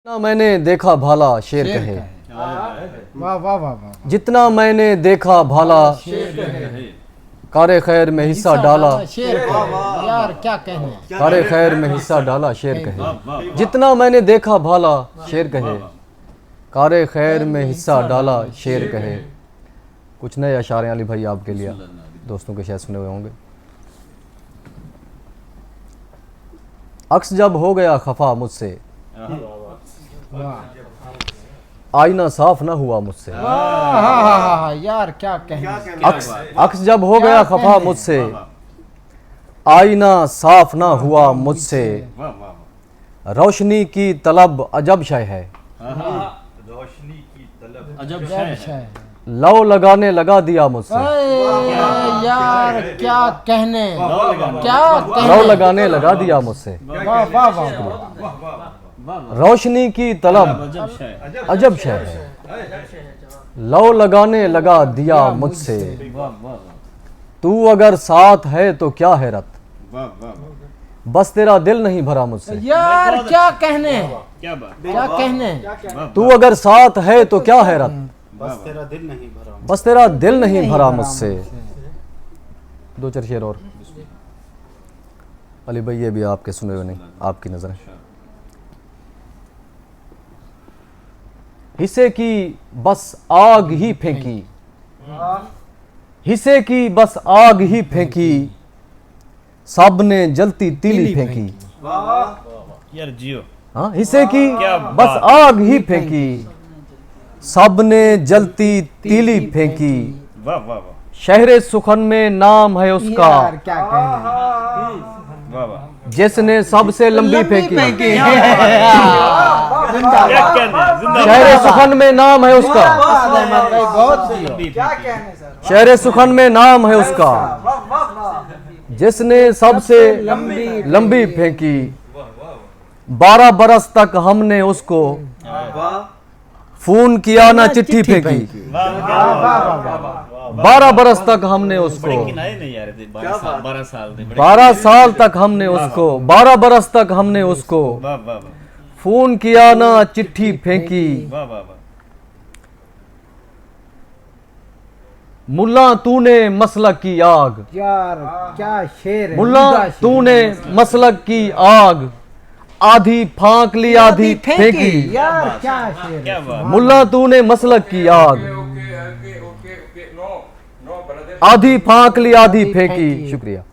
मैंने देखा भाला शेर कहे, वाह वाह वाह वाह। जितना मैंने देखा भाला कारे खैर में हिस्सा डाला, शेर कहे यार क्या कहने। कारे खैर में हिस्सा डाला शेर कहे, जितना मैंने देखा भाला शेर कहे, कारे खैर में हिस्सा डाला शेर कहे। कुछ नए अशारे अली भाई आपके लिए दोस्तों के शायद सुने हुए होंगे। अक्स जब हो गया खफा मुझसे, आईना साफ ना हुआ मुझसे। यार क्या कहने। अक्स जब हो गया खफा मुझसे, आईना साफ ना हुआ मुझसे। रोशनी की तलब अजब शय है, रोशनी की तलब अजब शय। लव लगाने लगा दिया मुझसे। यार क्या कहने, क्या कहने। लव लगाने लगा दिया मुझसे। वाह वाह वाह। रोशनी की तलब अजब शय है, लव लगाने लगा दिया मुझसे। तू अगर साथ है तो क्या हैरत, बस तेरा दिल नहीं भरा मुझसे। यार क्या कहने, क्या कहने। तू अगर साथ है तो क्या हैरत, बस तेरा दिल नहीं भरा, बस तेरा दिल नहीं भरा मुझसे। दो चार शेर और अली भाई, ये भी आपके सुने हुए नहीं, आपकी नजर है। हिस्से की बस आग ही फेंकी, हिस्से की बस आग ही फेंकी, सब ने जलती तीली फेंकी। यार जियो। हाँ, हिस्से की क्या बस आग ही फेंकी, सब ने जलती तीली फेंकी। वाह वाह वाह शहरे सुखन में नाम है उसका, यार क्या कहने। वाह वाह। जिसने सबसे लंबी फेंकी। शहरे सुखन में नाम है उसका, शहरे सुखन में नाम है उसका, जिसने सबसे लंबी फेंकी। 12 बरस तक हमने उसको फोन किया ना चिट्ठी फेंकी। 12 बरस तक हमने उसको, 12 साल तक हमने उसको, 12 बरस तक हमने उसको फोन किया ना चिट्ठी फेंकी। मुल्ला तूने मसलक की आग, यार क्या शेर है। मुल्ला तूने मसलक की आग, आधी फांक ली आधी फेंकी। यार क्या शेर है। मुल्ला तूने मसलक की आग, आधी फांक ली आधी फेंकी। शुक्रिया।